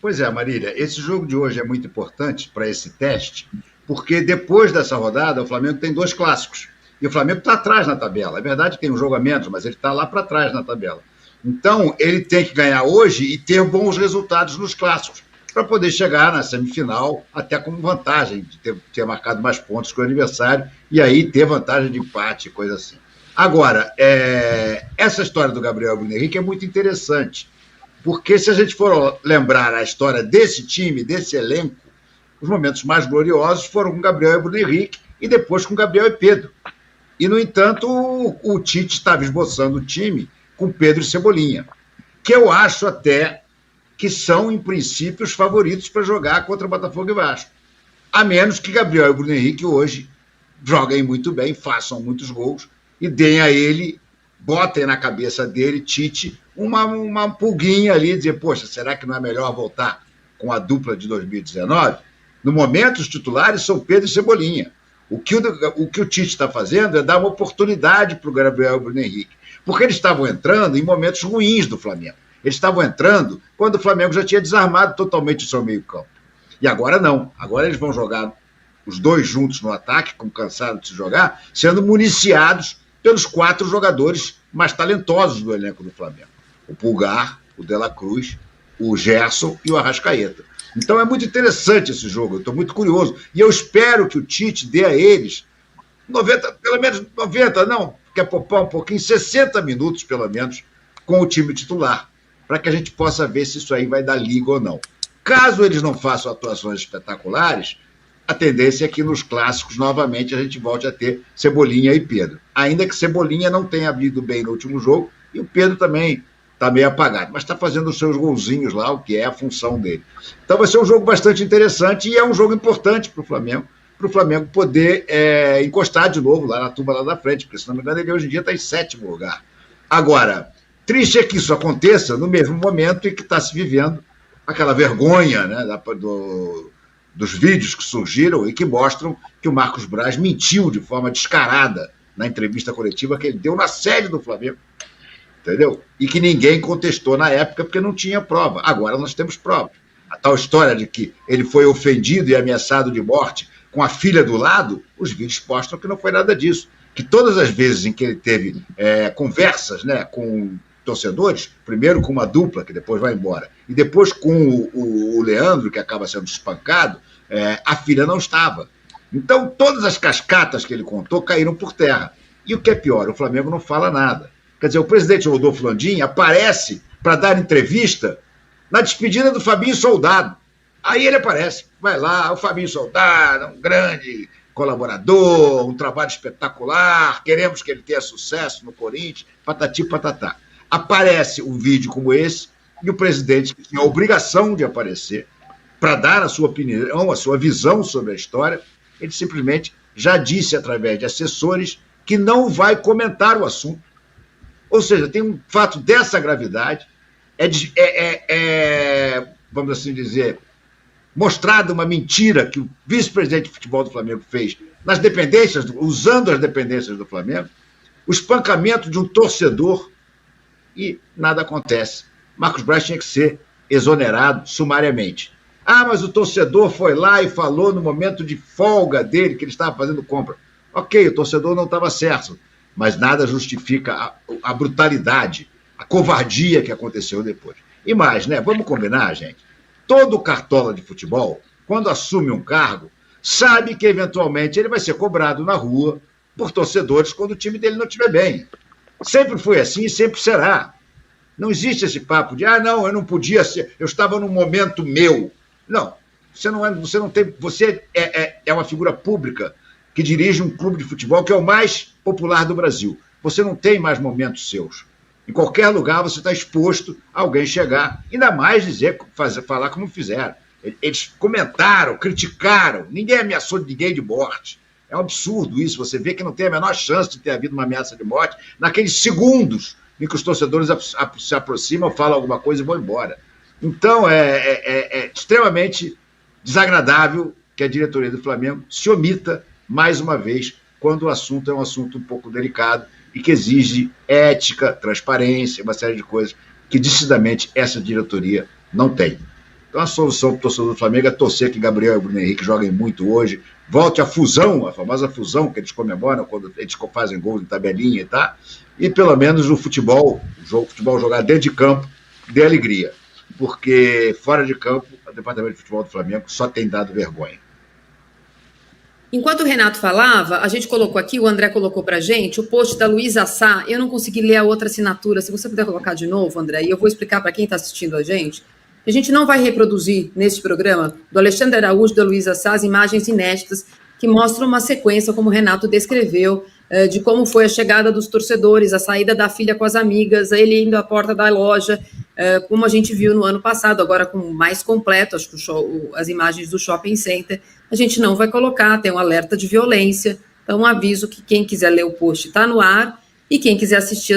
Pois é, Marília, esse jogo de hoje é muito importante para esse teste, porque depois dessa rodada o Flamengo tem dois clássicos. E o Flamengo está atrás na tabela. É verdade que tem um jogo a menos, mas ele está lá para trás na tabela. Então, ele tem que ganhar hoje e ter bons resultados nos clássicos, para poder chegar na semifinal até com vantagem, de ter marcado mais pontos que o adversário, e aí ter vantagem de empate, coisa assim. Agora, essa história do Gabriel Bruno Henrique é muito interessante, porque se a gente for lembrar a história desse time, desse elenco, os momentos mais gloriosos foram com Gabriel e Bruno Henrique e depois com Gabriel e Pedro. E, no entanto, o Tite estava esboçando o time com Pedro e Cebolinha, que eu acho até que são, em princípio, os favoritos para jogar contra Botafogo e Vasco. A menos que Gabriel e Bruno Henrique hoje joguem muito bem, façam muitos gols e deem a ele, botem na cabeça dele, Tite, uma pulguinha ali, dizer, poxa, será que não é melhor voltar com a dupla de 2019? No momento, os titulares são Pedro e Cebolinha. O que o Tite está fazendo é dar uma oportunidade para o Gabriel e o Bruno Henrique, porque eles estavam entrando em momentos ruins do Flamengo. Eles estavam entrando quando o Flamengo já tinha desarmado totalmente o seu meio-campo. E agora não. Agora eles vão jogar os dois juntos no ataque, como cansaram de se jogar, sendo municiados pelos 4 jogadores mais talentosos do elenco do Flamengo. O Pulgar, o De La Cruz, o Gerson e o Arrascaeta. Então é muito interessante esse jogo, eu estou muito curioso. E eu espero que o Tite dê a eles 90, pelo menos 90, não, quer poupar um pouquinho, 60 minutos pelo menos com o time titular, para que a gente possa ver se isso aí vai dar liga ou não. Caso eles não façam atuações espetaculares, a tendência é que nos clássicos, novamente, a gente volte a ter Cebolinha e Pedro. Ainda que Cebolinha não tenha vindo bem no último jogo, e o Pedro também está meio apagado, mas está fazendo os seus golzinhos lá, o que é a função dele. Então vai ser um jogo bastante interessante e é um jogo importante para o Flamengo poder encostar de novo lá na turma lá da frente, porque, se não me engano, ele hoje em dia está em 7º lugar. Agora, triste é que isso aconteça no mesmo momento em que está se vivendo aquela vergonha, né, dos vídeos que surgiram e que mostram que o Marcos Braz mentiu de forma descarada na entrevista coletiva que ele deu na sede do Flamengo. Entendeu? E que ninguém contestou na época porque não tinha prova. Agora nós temos prova. A tal história de que ele foi ofendido e ameaçado de morte com a filha do lado, os vídeos mostram que não foi nada disso. Que todas as vezes em que ele teve conversas, né, com torcedores, primeiro com uma dupla, que depois vai embora, e depois com o Leandro, que acaba sendo espancado, a filha não estava. Então, todas as cascatas que ele contou caíram por terra. E o que é pior, o Flamengo não fala nada. Quer dizer, o presidente Rodolfo Landim aparece para dar entrevista na despedida do Fabinho Soldado. Aí ele aparece, vai lá, o Fabinho Soldado, um grande colaborador, um trabalho espetacular, queremos que ele tenha sucesso no Corinthians, patati patatá. Aparece um vídeo como esse e o presidente, que tinha a obrigação de aparecer para dar a sua opinião, a sua visão sobre a história, ele simplesmente já disse através de assessores que não vai comentar o assunto. Ou seja, tem um fato dessa gravidade, vamos assim dizer, mostrada uma mentira que o vice-presidente de futebol do Flamengo fez nas dependências, usando as dependências do Flamengo, o espancamento de um torcedor e nada acontece. Marcos Braz tinha que ser exonerado sumariamente. Ah, mas o torcedor foi lá e falou no momento de folga dele que ele estava fazendo compra. Ok, o torcedor não estava certo, mas nada justifica a brutalidade, a covardia que aconteceu depois. E mais, né? Vamos combinar, gente? Todo cartola de futebol, quando assume um cargo, sabe que eventualmente ele vai ser cobrado na rua por torcedores quando o time dele não estiver bem. Sempre foi assim e sempre será. Não existe esse papo de, não, eu não podia ser, eu estava num momento meu. Não, você é uma figura pública que dirige um clube de futebol que é o mais popular do Brasil. Você não tem mais momentos seus. Em qualquer lugar você está exposto a alguém chegar, ainda mais falar como fizeram. Eles comentaram, criticaram, ninguém ameaçou ninguém de morte. É um absurdo isso, você vê que não tem a menor chance de ter havido uma ameaça de morte naqueles segundos em que os torcedores se aproximam, falam alguma coisa e vão embora. Então, é extremamente desagradável que a diretoria do Flamengo se omita, mais uma vez, quando o assunto é um assunto um pouco delicado e que exige ética, transparência, uma série de coisas que, decididamente, essa diretoria não tem. Então a solução para o torcedor do Flamengo é torcer que Gabriel e o Bruno Henrique joguem muito hoje, volte a fusão, a famosa fusão que eles comemoram quando eles fazem gol de tabelinha e tal, e pelo menos o futebol jogado dentro de campo, dê alegria. Porque fora de campo, o departamento de futebol do Flamengo só tem dado vergonha. Enquanto o Renato falava, a gente colocou aqui, o André colocou pra gente, o post da Luísa Sá. Eu não consegui ler a outra assinatura. Se você puder colocar de novo, André, e eu vou explicar para quem está assistindo a gente não vai reproduzir neste programa do Alexandre Araújo, da Luísa Sá, as imagens inéditas que mostram uma sequência, como o Renato descreveu, de como foi a chegada dos torcedores, a saída da filha com as amigas, ele indo à porta da loja, como a gente viu no ano passado, agora com mais completo, acho que as imagens do shopping center. A gente não vai colocar, tem um alerta de violência, então um aviso que quem quiser ler o post está no ar, e quem quiser assistir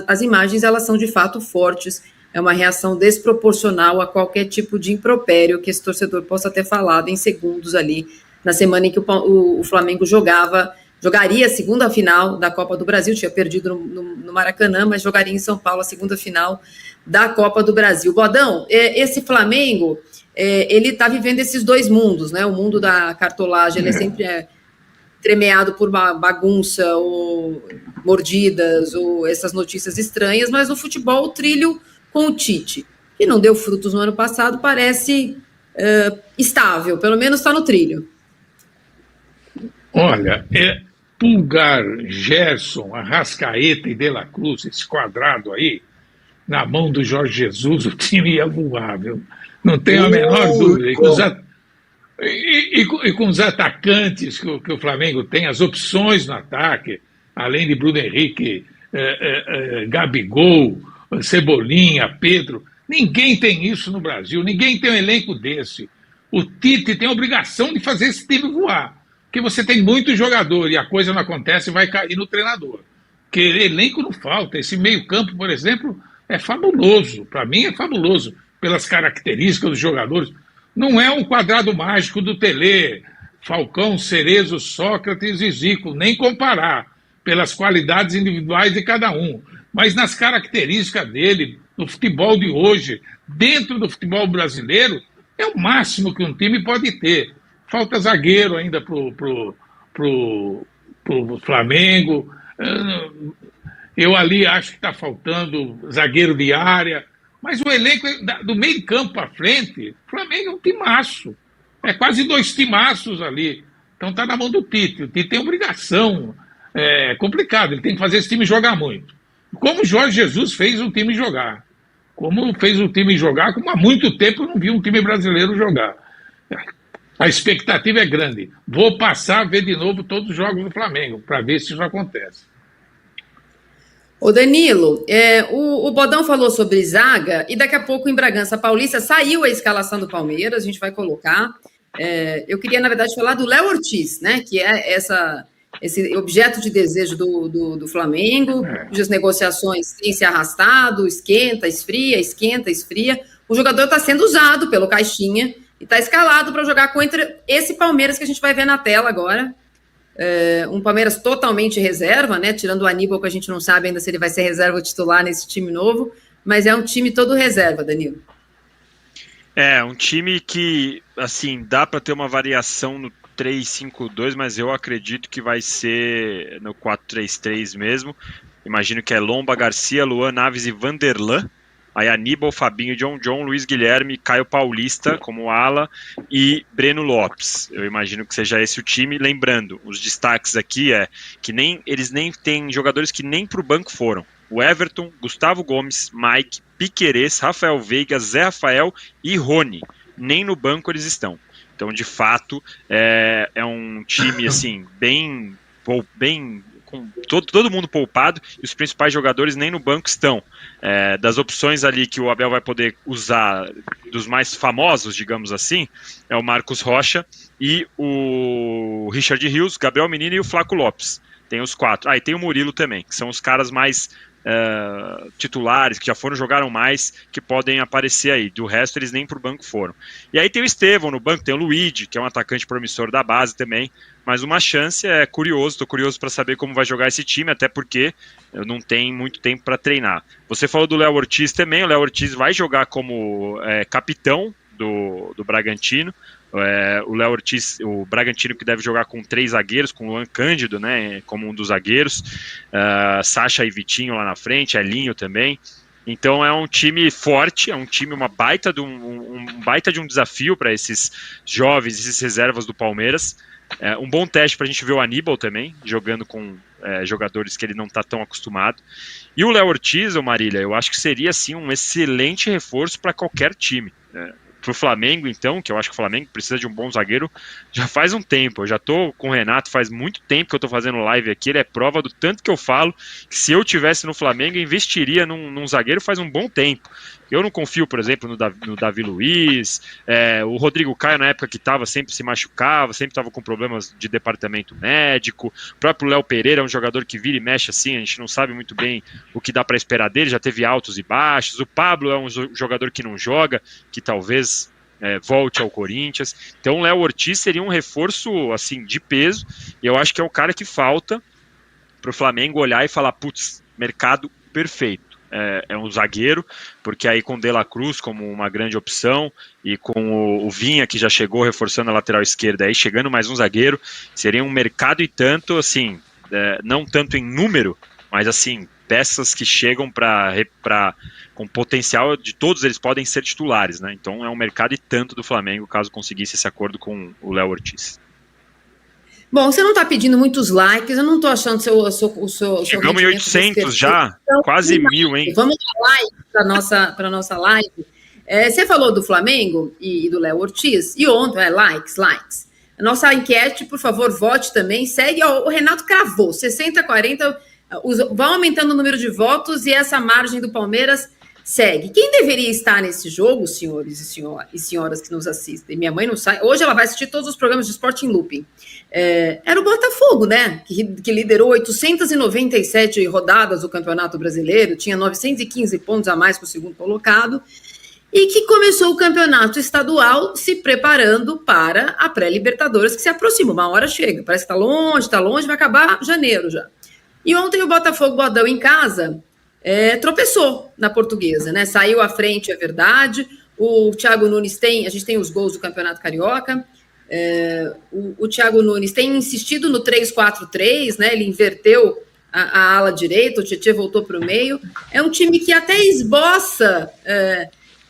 as imagens, elas são de fato fortes, é uma reação desproporcional a qualquer tipo de impropério que esse torcedor possa ter falado em segundos ali, na semana em que o Flamengo jogaria a segunda final da Copa do Brasil, tinha perdido no Maracanã, mas jogaria em São Paulo a segunda final da Copa do Brasil. Bodão, esse Flamengo, ele está vivendo esses dois mundos, né? O mundo da cartolagem, ele é sempre tremeado por uma bagunça, ou mordidas, ou essas notícias estranhas, mas no futebol o trilho com o Tite, que não deu frutos no ano passado, parece estável, pelo menos está no trilho. Olha, Pulgar, Gerson, Arrascaeta e De La Cruz, esse quadrado aí, na mão do Jorge Jesus, o time ia voar, viu? Não tenho a menor dúvida. E com os atacantes que o Flamengo tem, as opções no ataque, além de Bruno Henrique, Gabigol, Cebolinha, Pedro, ninguém tem isso no Brasil, ninguém tem um elenco desse. O Tite tem a obrigação de fazer esse time voar. Porque você tem muito jogador e a coisa não acontece e vai cair no treinador. Porque elenco não falta. Esse meio-campo, por exemplo, é fabuloso. Para mim é fabuloso, pelas características dos jogadores. Não é um quadrado mágico do Pelé, Falcão, Cerezo, Sócrates e Zico, nem comparar, pelas qualidades individuais de cada um. Mas nas características dele, no futebol de hoje, dentro do futebol brasileiro, é o máximo que um time pode ter. Falta zagueiro ainda pro Flamengo. Eu ali acho que está faltando zagueiro de área. Mas o elenco do meio de campo para frente, o Flamengo é um timaço. É quase 2 timaços ali. Então está na mão do Tite. O Tite tem obrigação. É complicado, ele tem que fazer esse time jogar muito. Como o Jorge Jesus fez o time jogar. Como fez o time jogar, como há muito tempo eu não vi um time brasileiro jogar. A expectativa é grande. Vou passar a ver de novo todos os jogos do Flamengo, para ver se isso acontece. Ô Danilo, o Bodão falou sobre zaga, e daqui a pouco em Bragança Paulista saiu a escalação do Palmeiras, a gente vai colocar. Eu queria, na verdade, falar do Léo Ortiz, né, que é esse objeto de desejo do Flamengo, cujas negociações têm se arrastado, esquenta, esfria. O jogador está sendo usado pelo Caixinha, e está escalado para jogar contra esse Palmeiras que a gente vai ver na tela agora. Um Palmeiras totalmente reserva, né? Tirando o Aníbal, que a gente não sabe ainda se ele vai ser reserva ou titular nesse time novo, mas é um time todo reserva, Danilo. É, um time que, assim, dá para ter uma variação no 3-5-2, mas eu acredito que vai ser no 4-3-3 mesmo. Imagino que é Lomba, Garcia, Luan, Naves e Vanderlan. Aí Aníbal, Fabinho, John, Luiz Guilherme, Caio Paulista como ala e Breno Lopes. Eu imagino que seja esse o time. Lembrando, os destaques aqui que eles nem têm jogadores que nem para o banco foram. O Everton, Gustavo Gomes, Mike, Piquerez, Rafael Veiga, Zé Rafael e Rony. Nem no banco eles estão. Então, de fato, é um time assim, bem com todo mundo poupado, e os principais jogadores nem no banco estão. Das opções ali que o Abel vai poder usar, dos mais famosos, digamos assim, é o Marcos Rocha e o Richard Rios, Gabriel Menino e o Flaco Lopes. Tem os 4. E tem o Murilo também, que são os caras mais titulares, que já jogaram mais, que podem aparecer aí. Do resto, eles nem pro banco foram. E aí tem o Estevão no banco, tem o Luigi, que é um atacante promissor da base também, mas uma chance, estou curioso para saber como vai jogar esse time, até porque não tem muito tempo para treinar. Você falou do Léo Ortiz também, o Léo Ortiz vai jogar como capitão do Bragantino. O Léo Ortiz, o Bragantino que deve jogar com 3 zagueiros, com o Luan Cândido, né, como um dos zagueiros, Sacha e Vitinho lá na frente, Elinho também. Então é um time forte, é um time, um baita de um desafio para esses jovens, esses reservas do Palmeiras. Um bom teste para a gente ver o Aníbal também, jogando com jogadores que ele não está tão acostumado. E o Léo Ortiz, ou Marília, eu acho que seria assim, um excelente reforço para qualquer time. Para o Flamengo, então, que eu acho que o Flamengo precisa de um bom zagueiro já faz um tempo. Eu já estou com o Renato, faz muito tempo que eu estou fazendo live aqui. Ele é prova do tanto que eu falo que se eu tivesse no Flamengo, eu investiria num zagueiro faz um bom tempo. Eu não confio, por exemplo, no Davi Luiz, o Rodrigo Caio, na época que estava, sempre se machucava, sempre estava com problemas de departamento médico. O próprio Léo Pereira é um jogador que vira e mexe assim, a gente não sabe muito bem o que dá para esperar dele, já teve altos e baixos. O Pablo é um jogador que não joga, que talvez volte ao Corinthians. Então o Léo Ortiz seria um reforço assim, de peso, e eu acho que é o cara que falta para o Flamengo olhar e falar, putz, mercado perfeito. É um zagueiro, porque aí com o De La Cruz como uma grande opção e com o Vinha, que já chegou reforçando a lateral esquerda, aí chegando mais um zagueiro, seria um mercado e tanto, assim, não tanto em número, mas assim, peças que chegam com potencial de todos eles podem ser titulares, né? Então é um mercado e tanto do Flamengo, caso conseguisse esse acordo com o Léo Ortiz. Bom, você não está pedindo muitos likes, eu não estou achando o seu chegamos em 800 já, então, quase 1000, hein? Vamos dar like para a nossa live. Você falou do Flamengo e do Léo Ortiz, e ontem, likes. A nossa enquete, por favor, vote também, segue, o Renato cravou, 60-40, vai aumentando o número de votos e essa margem do Palmeiras segue. Quem deveria estar nesse jogo, senhores e senhoras que nos assistem? Minha mãe não sai. Hoje ela vai assistir todos os programas de esporte em looping. Era o Botafogo, né? Que liderou 897 rodadas do Campeonato Brasileiro, tinha 915 pontos a mais que o segundo colocado, e que começou o campeonato estadual se preparando para a pré-Libertadores, que se aproxima, uma hora chega. Parece que está longe, vai acabar janeiro já. E ontem o Botafogo Bodão em casa tropeçou na Portuguesa, né? Saiu à frente, é verdade. O Thiago Nunes a gente tem os gols do Campeonato Carioca. O Thiago Nunes tem insistido no 3-4-3, né? Ele inverteu a ala direita, o Tietê voltou para o meio. É um time que até esboça,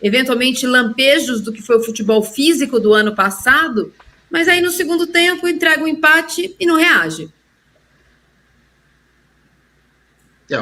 eventualmente, lampejos do que foi o futebol físico do ano passado, mas aí no segundo tempo entrega um empate e não reage.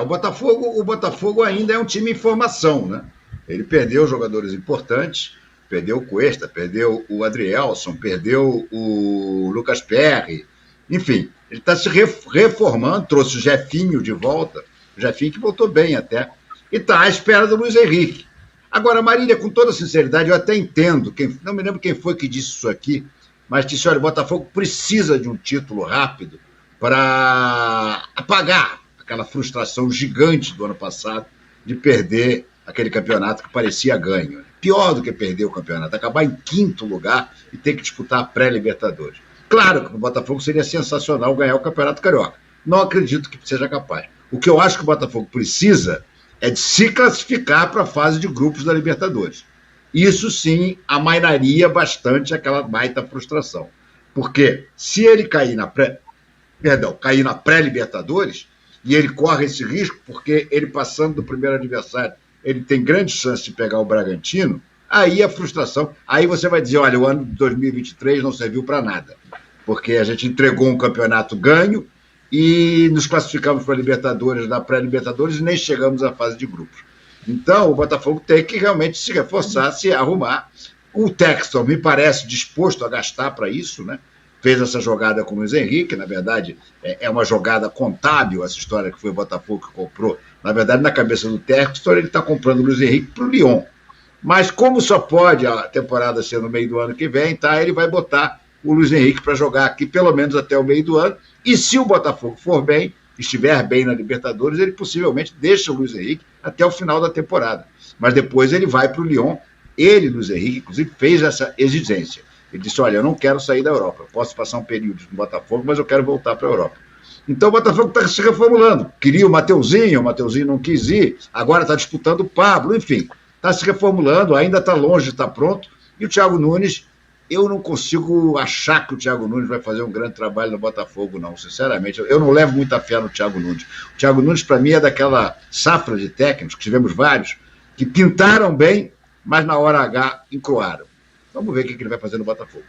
O Botafogo ainda é um time em formação, né? Ele perdeu jogadores importantes, perdeu o Cuesta, perdeu o Adrielson, perdeu o Lucas Perry, enfim, ele está se reformando, trouxe o Jefinho de volta, o Jefinho que voltou bem até, e está à espera do Luiz Henrique. Agora, Marília, com toda sinceridade, eu até entendo, não me lembro quem foi que disse isso aqui, mas disse, olha, o Botafogo precisa de um título rápido para apagar aquela frustração gigante do ano passado de perder aquele campeonato que parecia ganho. Pior do que perder o campeonato, acabar em 5º lugar e ter que disputar a pré-Libertadores. Claro que o Botafogo seria sensacional ganhar o Campeonato Carioca. Não acredito que seja capaz. O que eu acho que o Botafogo precisa é de se classificar para a fase de grupos da Libertadores. Isso sim amainaria bastante aquela baita frustração. Porque se ele cair na pré-Libertadores, e ele corre esse risco, porque ele passando do primeiro adversário, ele tem grande chance de pegar o Bragantino, aí a frustração, aí você vai dizer, olha, o ano de 2023 não serviu para nada, porque a gente entregou um campeonato ganho e nos classificamos para a Libertadores, na pré-Libertadores, e nem chegamos à fase de grupos. Então, o Botafogo tem que realmente se reforçar, se arrumar. O Textor me parece disposto a gastar para isso, né? Fez essa jogada com o Luiz Henrique, na verdade, é uma jogada contábil, essa história que foi o Botafogo que comprou. Na verdade, na cabeça do Textor, ele está comprando o Luiz Henrique para o Lyon. Mas como só pode a temporada ser no meio do ano que vem, tá, ele vai botar o Luiz Henrique para jogar aqui pelo menos até o meio do ano. E se o Botafogo for bem, estiver bem na Libertadores, ele possivelmente deixa o Luiz Henrique até o final da temporada. Mas depois ele vai para o Lyon. Ele, Luiz Henrique, inclusive, fez essa exigência. Ele disse, olha, eu não quero sair da Europa, eu posso passar um período no Botafogo, mas eu quero voltar para a Europa. Então o Botafogo está se reformulando. Queria o Mateuzinho não quis ir, agora está disputando o Pablo, enfim, está se reformulando, ainda está longe de estar pronto, E o Thiago Nunes, eu não consigo achar que o Thiago Nunes vai fazer um grande trabalho no Botafogo, não, sinceramente. Eu não levo muita fé no Thiago Nunes. O Thiago Nunes, para mim, é daquela safra de técnicos, que tivemos vários, que pintaram bem, mas na hora H encruaram. Vamos ver o que ele vai fazer no Botafogo.